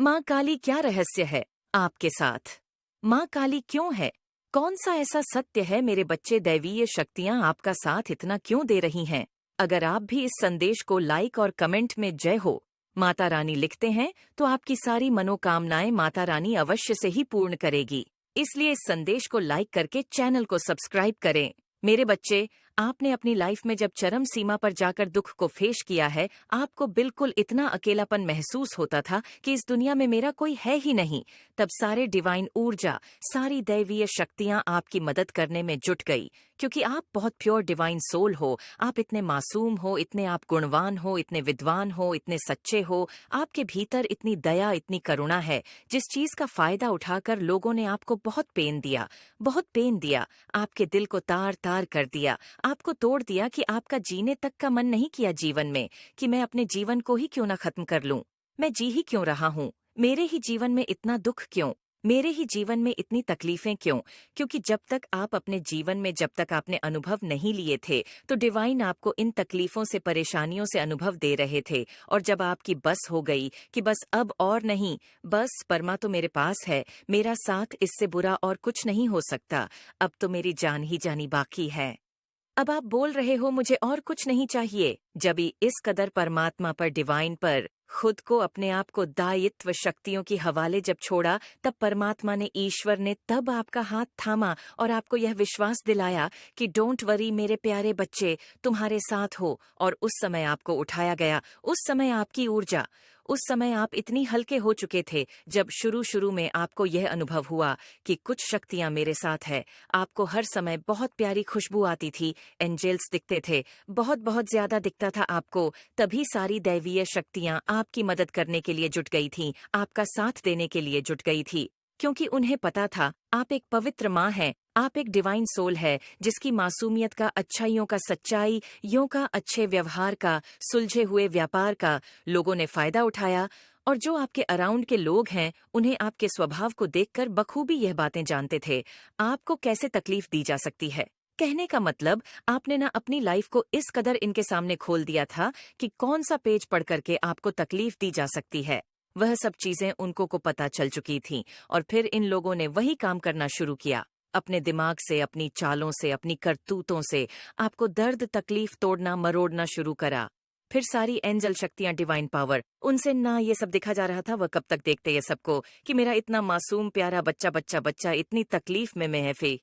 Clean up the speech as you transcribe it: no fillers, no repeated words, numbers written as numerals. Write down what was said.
माँ काली क्या रहस्य है आपके साथ? माँ काली क्यों है? कौन सा ऐसा सत्य है मेरे बच्चे दैवीय शक्तियाँ आपका साथ इतना क्यों दे रही हैं? अगर आप भी इस संदेश को लाइक और कमेंट में जय हो माता रानी लिखते हैं तो आपकी सारी मनोकामनाएं माता रानी अवश्य से ही पूर्ण करेगी। इसलिए इस संदेश को लाइक करके चैनल को सब्सक्राइब करें। मेरे बच्चे, आपने अपनी लाइफ में जब चरम सीमा पर जाकर दुख को फेस किया है, आपको बिल्कुल इतना अकेलापन महसूस होता था कि इस दुनिया में मेरा कोई है ही नहीं। तब सारे डिवाइन ऊर्जा, सारी दैवीय शक्तियां आपकी मदद करने में जुट गई, क्योंकि आप बहुत प्योर डिवाइन सोल हो। आप इतने मासूम हो, इतने आप गुणवान हो, इतने विद्वान हो, इतने सच्चे हो। आपके भीतर इतनी दया, इतनी करुणा है, जिस चीज का फायदा उठाकर लोगों ने आपको बहुत पेन दिया, बहुत पेन दिया। आपके दिल को तार तार कर दिया, आपको तोड़ दिया कि आपका जीने तक का मन नहीं किया जीवन में, कि मैं अपने जीवन को ही क्यों ना खत्म कर लूं। मैं जी ही क्यों रहा हूं? मेरे ही जीवन में इतना दुख क्यों? मेरे ही जीवन में इतनी तकलीफें क्यों? क्योंकि जब तक आप अपने जीवन में, जब तक आपने अनुभव नहीं लिए थे, तो डिवाइन आपको इन तकलीफों से, परेशानियों से अनुभव दे रहे थे। और जब आपकी बस हो गई कि बस अब और नहीं, बस परमा तो मेरे पास है, मेरा साथ इससे बुरा और कुछ नहीं हो सकता, अब तो मेरी जान ही जानी बाकी है। अब आप बोल रहे हो मुझे और कुछ नहीं चाहिए। जब ही इस कदर परमात्मा पर, डिवाइन पर खुद को, अपने आप को दायित्व शक्तियों की हवाले जब छोड़ा, तब परमात्मा ने, ईश्वर ने तब आपका हाथ थामा और आपको यह विश्वास दिलाया कि डोंट वरी मेरे प्यारे बच्चे, तुम्हारे साथ हो। और उस समय आपको उठाया गया, उस समय आपकी ऊर्जा, उस समय आप इतनी हल्के हो चुके थे, जब शुरू शुरू में आपको यह अनुभव हुआ कि कुछ शक्तियां मेरे साथ है। आपको हर समय बहुत प्यारी खुशबू आती थी, एंजेल्स दिखते थे, बहुत बहुत ज्यादा दिखता था आपको। तभी सारी दैवीय शक्तियां आपकी मदद करने के लिए जुट गई थीं, आपका साथ देने के लिए जुट गई थी, क्योंकि उन्हें पता था आप एक पवित्र माँ हैं, आप एक डिवाइन सोल है, जिसकी मासूमियत का, अच्छाइयों का, सच्चाइयों का, अच्छे व्यवहार का, सुलझे हुए व्यापार का लोगों ने फायदा उठाया। और जो आपके अराउंड के लोग हैं, उन्हें आपके स्वभाव को देखकर बखूबी यह बातें जानते थे, आपको कैसे तकलीफ दी जा सकती है। कहने का मतलब, आपने ना अपनी लाइफ को इस कदर इनके सामने खोल दिया था कि कौन सा पेज पढ़ करके आपको तकलीफ दी जा सकती है। वह सब चीजें उनको को पता चल चुकी थीं, और फिर इन लोगों ने वही काम करना शुरू किया। अपने दिमाग से, अपनी चालों से, अपनी करतूतों से आपको दर्द, तकलीफ, तोड़ना, मरोड़ना शुरू करा। फिर सारी एंजल शक्तियां, डिवाइन पावर, उनसे ना ये सब दिखा जा रहा था। वह कब तक देखते ये सबको कि मेरा इतना मासूम प्यारा बच्चा बच्चा बच्चा इतनी तकलीफ में है।